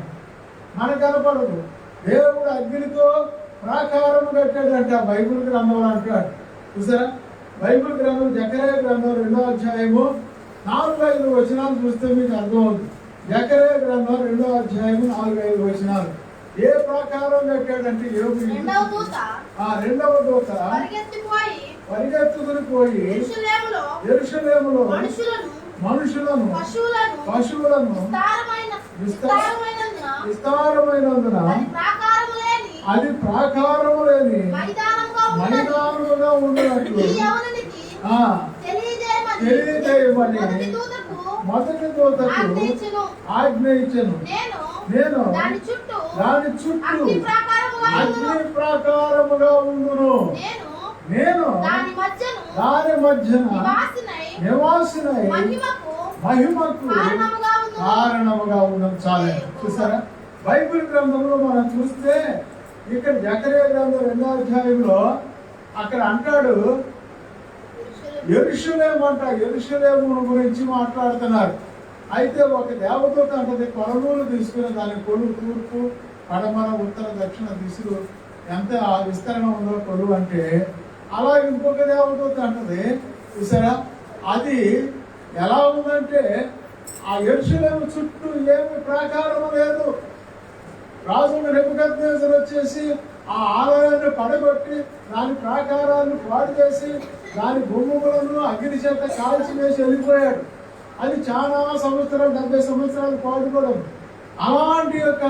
మనకు కనపడదు. దేవుడు అగ్నితో ప్రాకారం కట్టాడంట బైబిల్ గ్రంథంలో అంటాడు. చూసారా, బైబిల్ గ్రంథం జకర్యా గ్రంథం 2వ అధ్యాయము 4-5 వచనాలు చూస్తే మీకు అర్థమవుతుంది. జకర్యా గ్రంథం 2వ అధ్యాయము 4-5 వచనాలు. ఏ ప్రాకారం కట్టాడంటే రెండవ దూత పరిగెత్తుకుని పోయి యెరూషలేములో మనుషులను పశువులను విస్తారమైనందున అది ప్రాకారము లేని మైదానముగా ఉన్నట్లు తెలియజేయమని మొదటి దూతకు ఆజ్ఞ ఇచ్చెను. నేను దాని చుట్టూ అగ్ని ప్రాకారముగా ఉండును. నేను దాని మధ్యన నివాసినై మహిమకు కారణముగా ఉండడం. చాలా చూసారా, బైబిల్ గ్రంథంలో మనం చూస్తే ఇక్కడ జకర్యా గ్రంథం 2వ అధ్యాయంలో అక్కడ అంటాడు, యెరూషలేము అంట, యెరూషలేము గురించి మాట్లాడుతున్నారు. అయితే ఒక దేవదూత అంటది, కొలనూలు తీసుకుని దాని కొలు తూర్పు పడమర ఉత్తర దక్షిణ దిశలు ఎంత ఆ విస్తరణ ఉందో కొలువు అంటే, అలా ఇంకొక దేవదూత అంటది. చూసారా, అది ఎలా ఉందంటే ఆ యెరూషలేము చుట్టూ ఏమి ప్రాకారం లేదు. రాజు నెబుకద్నెజరు వచ్చేసి ఆ ఆలయాన్ని పడగొట్టి దాని ప్రాకారాన్ని పాడు చేసి దాని గుమ్మములను అగ్ని చేత కాల్చి వేసి వెళ్ళిపోయాడు. అది చాలా సంవత్సరాలు 70 సంవత్సరాలు పాడుకోవడం. అలాంటి యొక్క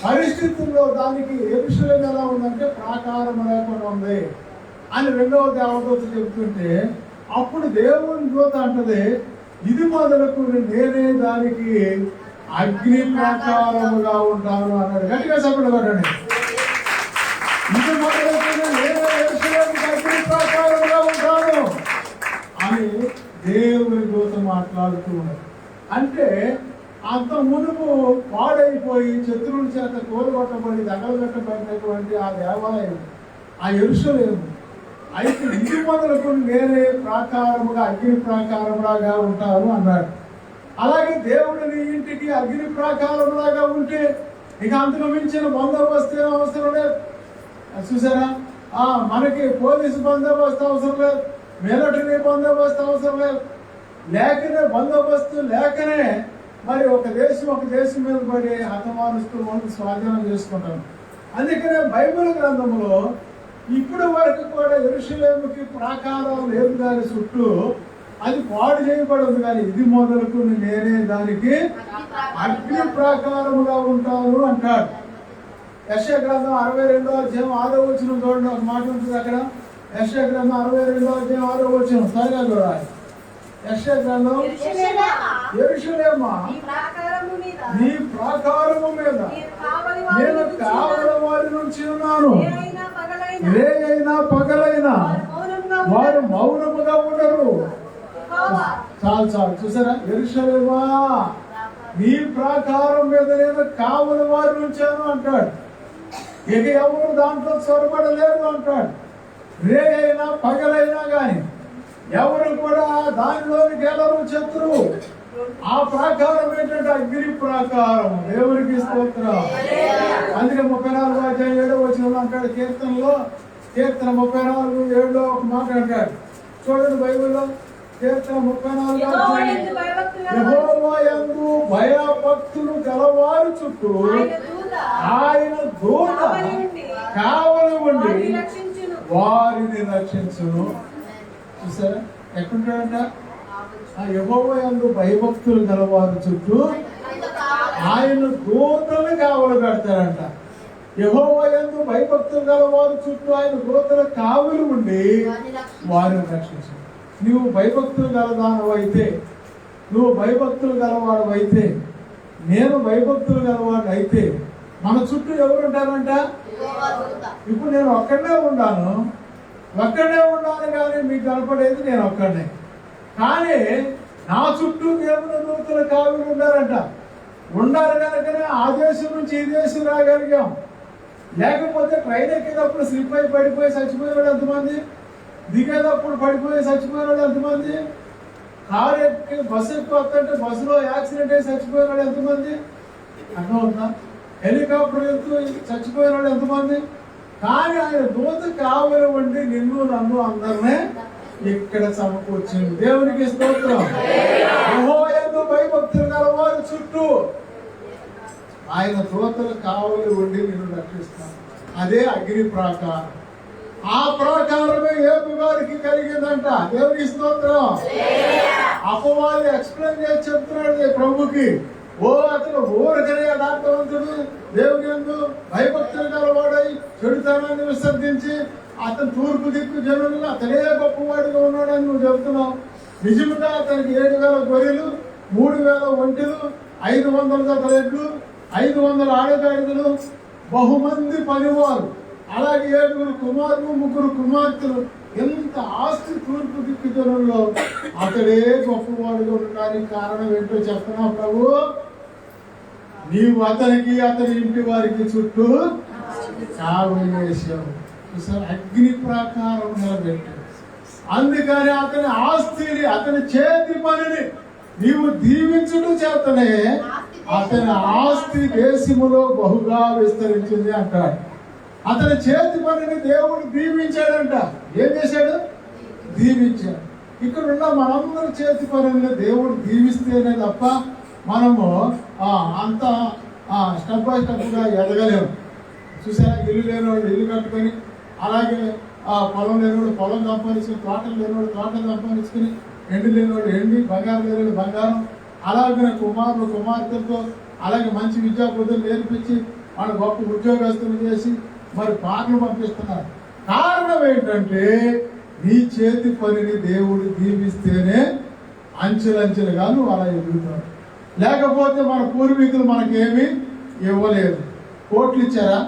పరిస్థితుల్లో దానికి యెరూషలేము ఎలా ఉందంటే ప్రాకారం లేకుండా ఉంది అని రెండవ దేవదూత చెప్తుంటే, అప్పుడు దేవుని దూత అంటది, ఇది మొదలకు నేనే దానికి అగ్ని ప్రాకారముగా ఉంటాను అన్నాడు. గట్టిగా చెప్పండి కొట్టండి. ఇది మొదలకు నేనే యెరూషలేముకి అగ్ని ప్రాకారముగా ఉంటాను అని దేవుని దూత మాట్లాడుతూ ఉన్నాడు. అంటే అంత మునుపు పాడైపోయి శత్రువుల చేత కూలగొట్టబడి దగలగొట్టబడినటువంటి ఆ దేవాలయం, ఆ యెరూషలేము అయితే ఇది మొదలకు నేనే ప్రాకారముగా అగ్ని ప్రాకారములాగా ఉంటాను అన్నాడు. అలాగే దేవుడు నీ ఇంటికి అగ్ని ప్రాకారములాగా ఉంటే ఇక అంతకు మించిన బందోబస్తు అవసరం లేదు. చూసారా, మనకి పోలీసు బందోబస్తు అవసరం లేదు, మిలిటరీ బందోబస్తు అవసరం లేదు. బందోబస్తు లేకనే మరి ఒక దేశం మీద పడి హతమారుస్తూ వాళ్ళు స్వాధీనం చేసుకుంటారు. అందుకనే బైబిల్ గ్రంథంలో ఇప్పుడు వరకు కూడా యెరూషలేముకి ప్రాకారం లేదు, దాని చుట్టూ అది పాడు చేయబడదు. కానీ ఇది మొదలకు నేనే దానికి అగ్ని ప్రాకారముగా ఉంటాను అంటాడు. యెషయా గ్రంథం 62వ అధ్యాయం 6వ వచనం చూడండి, ఒక మాట ఉంటుంది అక్కడ. యెషయా గ్రంథం 62వ అధ్యాయం 6వ వచనం త్వరగా చూడాలి. యెషయా గ్రంథం, యెరూషలేమా నీ ప్రాకారము మీద నేను కావలి వారి నుంచి ఉన్నాను, రేయైనా పగలైనా వారు మౌనముగా ఉండరు. చాలు చూసారా, యెరూషలేమా నీ ప్రాకారం మీద నేను కావలి వారి ఉంచాను అంటాడు. ఇక ఎవరు దాంట్లో చొరబడలేరు అంటాడు. రే అయినా పగలైనా కానీ ఎవరు కూడా దానిలోనికి వెళ్ళరు శత్రువు. ఆ ప్రాకారం ఏంటంటే అగ్ని ప్రాకారం. దేవునికి స్తోత్రం. అందుకే 34:7 అంటాడు కీర్తనలో. కీర్తన 34:7 ఒక మాట అంటాడు. చూడండి బైబిల్లో కీర్తన 34 యెహోవా యందు భయభక్తులు గలవారు చుట్టూ ఆయన దూత కావలి ఉండి వారిని రక్షించును. చూసారా ఎక్కడుంటాడంట? యెహోవా యందు భయభక్తులు గలవారు చుట్టూ ఆయన దూతలు కావలి పెడతాడంట. యెహోవా యందు భయభక్తులు గలవారు చుట్టూ ఆయన దూతలు కావలి ఉండి వారిని రక్షించు. నువ్వు భయభక్తులు గలదానవైతే, నువ్వు భయభక్తులు గలవాడవైతే, నేను భయభక్తులు గలవాడు అయితే మన చుట్టూ ఎవరు ఉంటారంట? ఇప్పుడు నేను ఒక్కడనే ఉన్నాను కానీ మీకు కనపడేది నేను ఒక్కడనే. కానీ నా చుట్టూ దేవుని దూతలు కావులు ఉండారంట. ఉండాలి కనుకనే ఆ దేశం నుంచి ఈ దేశం రాగలిగాం. లేకపోతే ట్రైన్ ఎక్కేటప్పుడు స్లిప్ అయి పడిపోయి చచ్చిపోయేవాడు ఎంతమంది? దిగేటప్పుడు పడిపోయి చచ్చిపోయేవాడు ఎంతమంది? కారు ఎక్కి బస్సు ఎక్కుతుంటే బస్సులో యాక్సిడెంట్ అయి చచ్చిపోయేవాడు ఎంతమంది? అర్థమవుతుందా? హెలికాప్టర్ వెళ్తూ చచ్చిపోయేవాడు ఎంతమంది? కానీ ఆయన దూత కావలి ఉండి నిన్ను నన్ను అందరినీ ఇక్కడ సమకూర్చింది. దేవునికి స్తోత్రం. యెహోవా యందు భయభక్తులు గలవారు చుట్టూ ఆయన దూతలు కావలి ఉండి నిన్ను రక్షిస్తాను. అదే అగ్ని ప్రాకారం. ఆ ప్రాకారమే యేబు గారికి కలిగిందంట. దేవునికి స్తోత్రం. అపవాది ఎక్స్ప్లెయిన్ చేసి చెప్తున్నాడు ప్రభుకి. అతను ఊరకనే యథార్థవంతుడు, దేవుని యందు భయభక్తులు గలవాడై చెడుతనాన్ని విసర్జించి అతను తూర్పు దిక్కు జనులు అతనే గొప్పవాడిగా ఉన్నాడని నువ్వు చెబుతున్నావు. నిజంగా అతనికి 7,000 గొర్రెలు, 3,000 ఒంటెలు, 500 జత ఎడ్లు, 500 ఆడగాడిదలు, బహుమంది పనివారు, అలాగే 7 కుమారులు 3 కుమార్తెలు. ఎంత ఆస్తి తూర్పు దిక్కు జనుల్లో అతడే గొప్పవాడుగా ఉండడానికి కారణం ఏంటో చెప్తున్నా ప్రభు. నీవు అతనికి అతని ఇంటి వారికి చుట్టూ కావలి వేశావు. అగ్ని ప్రాకారం నిలబెట్టాడు. అందుకని అతని ఆస్తిని, అతని చేతి పనిని నీవు దీవించుట చేతనే అతని ఆస్తి దేశములో బహుగా విస్తరించింది అంటాడు. అతని చేతి పనిని దేవుడు దీవించాడంట. ఏం చేశాడు? దీవించాడు. ఇక్కడ ఉన్న మనందరి చేతి పనిని దేవుడు దీవిస్తేనే తప్ప మనము అంత స్టెప్ బై స్టెప్గా ఎదగలేము. చూసారా? ఇల్లు లేనివాడు ఇల్లు కట్టుకొని, అలాగే పొలం లేనివాడు పొలం సంపాదించుకుని, తోటలు లేనివాడు తోటలు సంపాదించుకుని, ఎండు లేనివాడు ఎండి, బంగారం లేనివాడు బంగారం, అలాగే కుమారులు కుమార్తెలతో అలాగే మంచి విద్యాబుద్ధులు నేర్పించి వాళ్ళు గొప్ప ఉద్యోగస్తులు చేసి మరి పాటలు పంపిస్తున్నారు. కారణం ఏంటంటే నీ చేతి పనిని దేవుడు దీవిస్తేనే అంచెలంచెలుగా నువ్వు అలా ఎదుగుతావు. లేకపోతే మన పూర్వీకులు మనకేమీ ఇవ్వలేదు. కోట్లు ఇచ్చారా,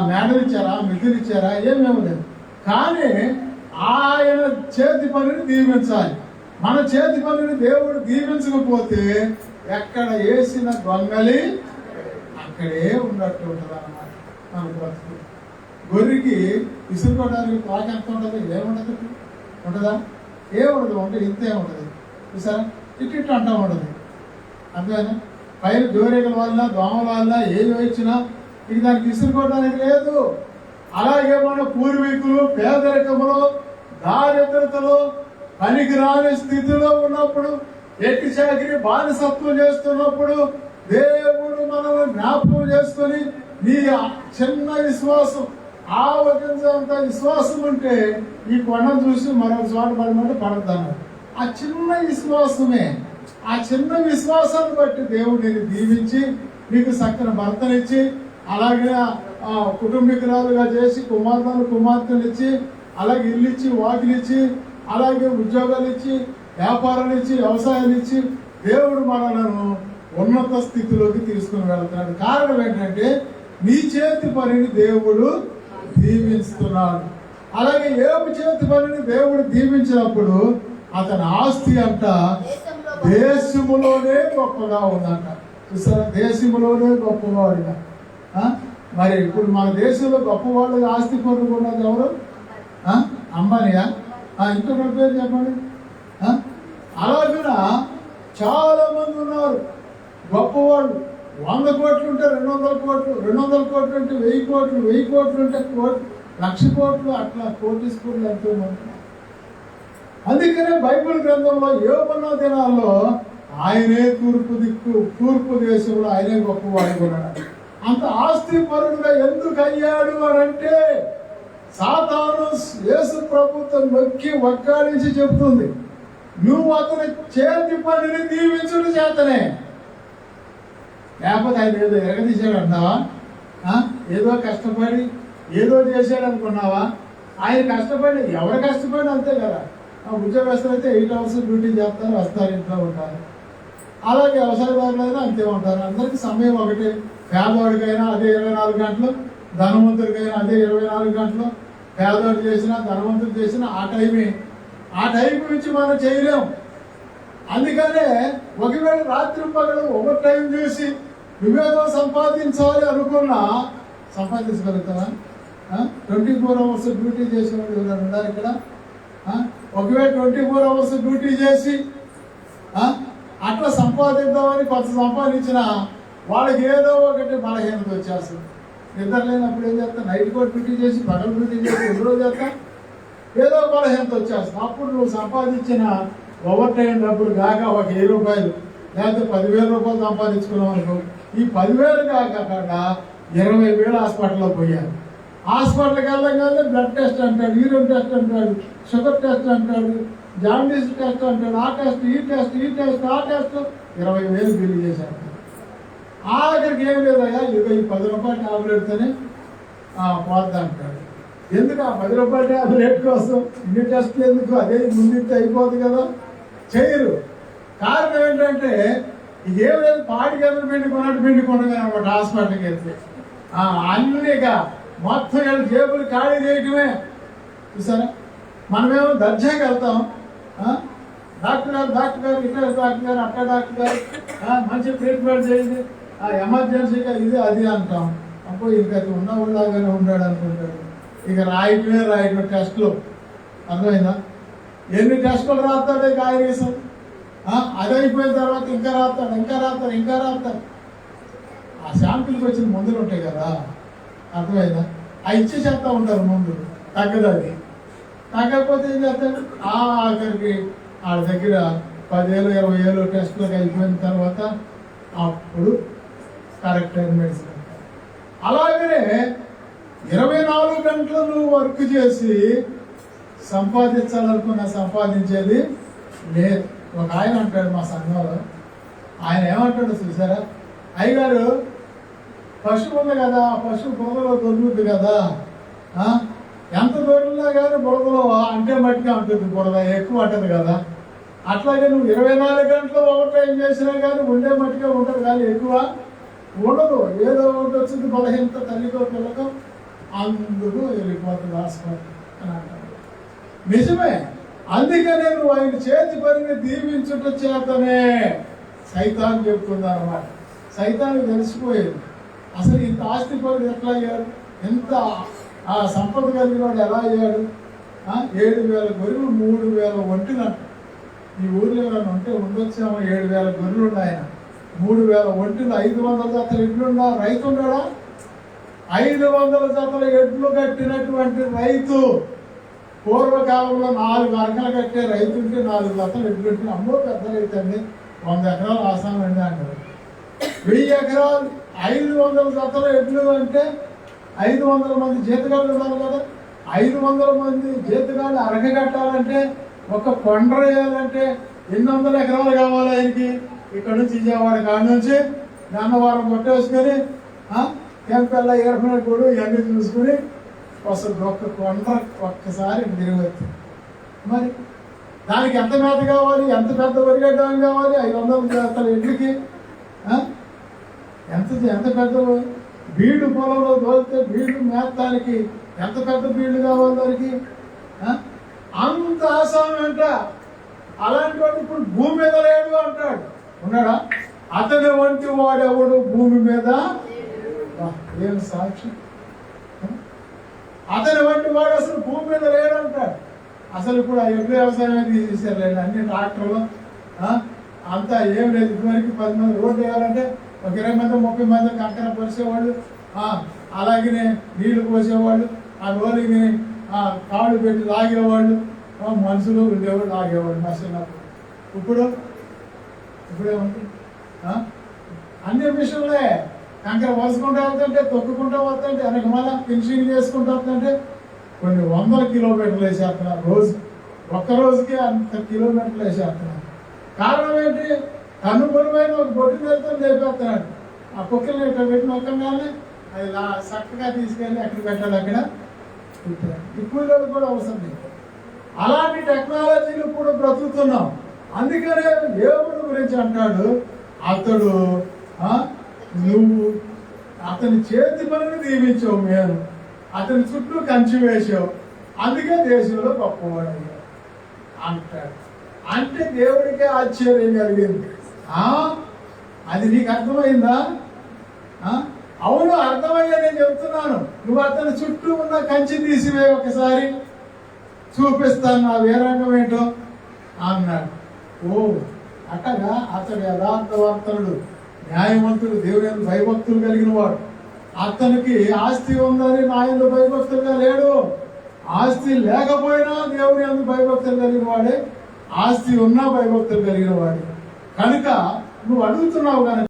మేడలు ఇచ్చారా, మిద్దెలు ఇచ్చారా? ఏమి ఇవ్వలేదు. కానీ ఆయన చేతి పనిని దీవించాలి. మన చేతి పనిని దేవుడు దీవించకపోతే ఎక్కడ వేసిన గొంగలి అక్కడే ఉన్నట్టు ఉంటుంది అన్నమాట. మన బ్రతుకు గొర్రెకి విసురుకోవడానికి పాక ఎంత ఉంటుంది? ఏముండదు, ఉంటుందా? ఏముండదు. అంటే ఇంతే ఉంటుంది. చూసారా? ఇట్టు అంటా ఉండదు. అంతేనా? పైన జోరేగల వల్ల దోమల వల్ల ఏది వచ్చినా ఇక దానికి విసురుకోవడానికి లేదు. అలాగే మన పూర్వీకులు పేదరికములో, దారిద్రతలో, పనికిరాని స్థితిలో ఉన్నప్పుడు, ఎట్టి చాకిరి బానిసత్వం చేస్తున్నప్పుడు దేవుడు మనల్ని జ్ఞాపకం చేసుకొని నీ చిన్న విశ్వాసం, ఆవగించంత విశ్వాసం ఉంటే ఈ కొండను చూసి మరొక చోట పడమంటే పడతాను. ఆ చిన్న విశ్వాసమే, ఆ చిన్న విశ్వాసాన్ని బట్టి దేవుడు నేను దీవించి నీకు చక్కని భర్తనిచ్చి, అలాగే కుటుంబీకురాలుగా చేసి కుమార్తెలు ఇచ్చి, అలాగే ఇల్లు ఇచ్చి, వాకిలు ఇచ్చి, అలాగే ఉద్యోగాలు ఇచ్చి, వ్యాపారాలు ఇచ్చి, వ్యవసాయాలు ఇచ్చి దేవుడు మనలను ఉన్నత స్థితిలోకి తీసుకుని వెళ్తున్నాడు. కారణం ఏంటంటే నీ చేతి పనిని దేవుడు దీవిస్తున్నాడు. అలాగే యోబు చేతి పనిని దేవుడు దీవించినప్పుడు అతని ఆస్తి అంట దేశములోనే గొప్పగా ఉందంట. చూసారా? దేశములోనే గొప్పగా ఉందా? మరి ఇప్పుడు మన దేశంలో గొప్ప వాళ్ళకి ఆస్తి పొందుకున్నది ఎవరు? అంబానీయా? ఇంకొక పేరు చెప్పండి. అలాగే చాలా మంది ఉన్నారు గొప్పవాళ్ళు. 100 కోట్లు ఉంటే 200 కోట్లు, 200 కోట్లు ఉంటే 1000 కోట్లు, 1000 కోట్లు ఉంటే 1,00,000 కోట్లు, అట్లా కోటీశ్వరులు ఎంతో మంది. అందుకనే బైబిల్ గ్రంథంలో యోబు దినాల్లో ఆయనే తూర్పు దేశంలో ఆయనే గొప్పవాడు ఉన్నాడు. అంత ఆస్తి పరుడుగా ఎందుకు అయ్యాడు అని అంటే సాతాను యేసు ప్రభుత్వం నొక్కి వక్కాడించి చెప్తుంది, నువ్వు అతని చేతి పనిని దీవించుడు చేతనే. లేకపోతే ఆయన ఏదో ఎరగదీశాడు అంటావా? ఏదో కష్టపడి ఏదో చేశాడు అనుకున్నావా? ఆయన కష్టపడి ఎవరు కష్టపడి అంతే కదా. ఉద్యోగస్తులు అయితే 8 hours డ్యూటీ చేస్తారు, వస్తారు, ఇంట్లో ఉంటారు. అలాగే వ్యవసాయదారులైనా అంతే ఉంటారు. అందరికీ సమయం ఒకటి. పేదవాడికైనా అదే 24 గంటలు, ధనవంతుడికైనా అదే 24 గంటలు. పేదవాడు చేసినా ధనవంతుడు చేసినా ఆ టైమే. ఆ టైం నుంచి మనం చేయలేము. అందుకనే ఒకవేళ రాత్రి పగలు ఓవర్ టైం చేసి నువ్వేదో సంపాదించాలి అనుకున్నా సంపాదించగలుగుతావా? 24 hours డ్యూటీ చేసేవాడు ఎవరైనా ఉన్నారు ఇక్కడ? ఒకవేళ 24 hours డ్యూటీ చేసి అట్లా సంపాదిద్దామని కొంత సంపాదించిన వాళ్ళకి ఏదో ఒకటి బలహీనత వచ్చేస్తుంది. నిద్ర లేనప్పుడు ఏం చేస్తా? నైట్ కూడా డ్యూటీ చేసి పగలు డ్యూటీ చేసి ఎదురో చేస్తా, ఏదో బలహీనత వచ్చేస్తుంది. అప్పుడు నువ్వు సంపాదించిన ఓవర్ టైం డబ్బులు కాక ఒక 1000 రూపాయలు లేకపోతే 10,000 రూపాయలు సంపాదించుకున్నాం అనుకో, ఈ 10,000 కాకుండా 20,000 హాస్పిటల్లో పోయారు. హాస్పిటల్కి వెళ్ళగానే బ్లడ్ టెస్ట్ అంటాడు, యూరిన్ టెస్ట్ అంటాడు, షుగర్ టెస్ట్ అంటాడు, జాండీస్ టెస్ట్ అంటాడు, ఆ టెస్ట్ ఈ టెస్ట్ ఆ టెస్ట్ 20,000 బిల్లు చేశారు. ఆఖరికి ఏం లేదయ్యా, ఇదిగో ఈ 10 రూపాయల టాబ్లెట్తోనే పోద్దా అంటాడు. ఎందుకు ఆ 10 రూపాయల టాబ్లెట్ కోసం ఇన్ని టెస్ట్లు ఎందుకు? అదే ముందు అయిపోదు కదా. చేయరు. కారణం ఏంటంటే ఇదేం లేదు, పాడి గదులు పిండుకున్నది అనమాట. హాస్పిటల్కి వెళ్తే అన్నిగా మొత్తం జేబులు ఖాళీ చేయటమే. చూసారా? మనమేమో దర్జాకి వెళ్తాం, డాక్టర్ గారు ఇట్లా డాక్టర్ గారు అట్లా డాక్టర్ గారు మంచి ట్రీట్మెంట్ చేయండి, ఎమర్జెన్సీగా ఇది అది అంటాం. అప్పుడు ఇంకా ఉన్నవాళ్ళలాగానే ఉన్నాడు అనుకుంటాడు. ఇక రాయటమే టెస్టులు. అర్థమైందా? ఎన్ని టెస్టులు రాస్తాడు ఇక ఆయుర్వేదం. అది అయిపోయిన తర్వాత ఇంకా రాస్తాడు. ఆ శాంపుల్కి వచ్చిన మందులు ఉంటాయి కదా, అర్థమైందా? అవి ఇచ్చి చెప్తా ఉంటారు ముందు, తగ్గదు. అది తగ్గకపోతే ఏం చేస్తాడు? ఆఖరికి వాళ్ళ దగ్గర 10,000 20,000 టెస్టులకు అయిపోయిన తర్వాత అప్పుడు కరెక్ట్ అయిన మెడిసిన్. అలాగనే 24 గంటలు నువ్వు వర్క్ చేసి సంపాదించేది లేదు. ఒక ఆయన అంటాడు మా సంఘంలో, ఆయన ఏమంటాడు చూసారా? అయ్యగారు, పశువు ఉంది కదా, పశువు బురదలో దొరుకుతుంది కదా, ఎంత దొరికినా కానీ బురదలో అంటే మట్టిగా ఉంటుంది, బురద ఎక్కువ అంటది కదా. అట్లాగే నువ్వు 24 గంటలు ఓవర్ టైం చేసినా కానీ ఉండే మట్టిగా ఉంటుంది, కానీ ఎక్కువ ఉండదు. ఏదో ఒకటి వచ్చింది బలహీనత, తల్లితో పిల్లతో, అందుకు వెళ్ళిపోతుంది హాస్పిటల్ అని అంటారు. నిజమే. అందుకనే నువ్వు ఆయన చేతి పనిని దీవించుట చేతనే సైతాన్ చెప్తుంది అన్నమాట. సైతానికి తెలిసిపోయేది అసలు ఇంత ఆస్తి పరుడు ఎట్లా అయ్యాడు, ఎంత సంపద కలిగిన వాడు ఎలా అయ్యాడు. 7,000 గొర్రెలు 3,000 ఒంటిలు అంట. ఈ ఊర్లో ఎవరైనా ఉంటే ఉండొచ్చామో 7,000 గొర్రెలు ఉన్నాయన, 3,000 ఒంటిలు, 500 జతల ఎడ్లున్నా రైతు ఉన్నాడా? 500 జతల ఎడ్లు కట్టినటువంటి రైతు. పూర్వకాలంలో 4 వర్గాలు కట్టే రైతు ఉంటే 4 జతల ఎడ్లు ఉంటే అమ్మో పెద్ద రైతు అండి, 100 ఎకరాలు ఆసాం అండి అంటారు. 1000 ఎకరాలు 500 జతల ఎడ్లు అంటే 500 మంది జీతగాళ్ళు ఉన్నారు కదా. 500 మంది జీతగాళ్ళు అరగగట్టాలంటే, ఒక కొండ వేయాలంటే ఎన్ని వందల ఎకరాలు కావాలి ఆయనకి. ఇక్కడ నుంచి విజయవాడ కాడి నుంచి గన్నవరం కొట్టేసుకొని కెంపెల్ల ఏర్పడినప్పుడు ఇవన్నీ చూసుకుని అసలు ఒక్క కొండ ఒక్కసారి తిరగచ్చు. మరి దానికి ఎంత మేత కావాలి, ఎంత పెద్ద వరిగడ్డం కావాలి? 500 జతల ఎడ్లకి ఎంత పెద్ద బీడు పొలంలో దోలితే బీడు మేతానికి ఎంత పెద్ద బీడు కావాలి దానికి? అంత ఆసామి అంట. అలాంటి వాడు ఇప్పుడు భూమి మీద లేడు అంటాడు. ఉన్నాడా? అతని వంటి వాడెవడు భూమి మీద? ఏం సాక్షి! అతని వంటి వాడు అసలు భూమి మీద లేడు అంటాడు. అసలు ఇప్పుడు ఆ ఎడ్ల వ్యవసాయం తీసేసారు, అన్ని ట్రాక్టర్లు, అంతా ఏం లేదు. ఇదివరకు 10 మంది రోడ్డు వేయాలంటే ఒక 20 మంది 30 మంది కంకర పరిచేవాళ్ళు, అలాగే నీళ్లు పోసేవాళ్ళు, ఆ రోలిని కాళ్ళు పెట్టి లాగేవాళ్ళు, మనుషులు ఉండేవాళ్ళు లాగేవాళ్ళు మా చిన్నప్పుడు. ఇప్పుడేముంది? అన్ని మిషన్లే. కంకర వలుసుకుంటూ వెళ్తుంటే, తొక్కుకుంటూ వస్తుంటే, వెనక మళ్ళా ఫినిషింగ్ చేసుకుంటూ వస్తుంటే కొన్ని 100 కిలోమీటర్లు వేసేస్తున్నారు రోజు. ఒక్క రోజుకి అంత కిలోమీటర్లు వేసేస్తున్నారు. కారణం ఏంటి? కన్నుపడిపోయిన ఒక బొట్టు వెళ్తాను లేపేస్తున్నాడు. ఆ కుక్కల్ని ఇక్కడ పెట్టి నొక్కగానే అది చక్కగా తీసుకెళ్ళి ఎక్కడ పెట్టాలి అక్కడ పెట్టారు. ఈ కూలీలు కూడా అవసరం లేదు. అలాంటి టెక్నాలజీలు ఇప్పుడు బ్రతుకుతున్నాం. అందుకనే దేవుడి గురించి అంటాడు, అతడు నువ్వు అతని చేతి పనిని దీవించావు, నేను అతని చుట్టూ కంచి వేసావు, అందుకే దేశంలో గొప్పవాడు అంటాడు. అంటే దేవుడికే ఆశ్చర్యం కలిగింది. అది నీకు అర్థమైందా? అవును, అర్థమయ్యా. నేను చెప్తున్నాను, నువ్వు అతని చుట్టూ ఉన్న కంచి తీసివే, ఒకసారి చూపిస్తాను నా వీరంగం ఏంటో అన్నాడు. అట్టగా అతడు యథార్థవంతుడు, న్యాయవంతుడు, దేవుని భయభక్తులు కలిగిన వాడు. అతనికి ఆస్తి ఉందని నా యందు భయభక్తులుగా లేడు. ఆస్తి లేకపోయినా దేవుని యందు భయభక్తులు కలిగిన వాడే, ఆస్తి ఉన్నా భయభక్తులు కలిగిన వాడే. కనుక నువ్వు అడుగుతున్నావు కనుక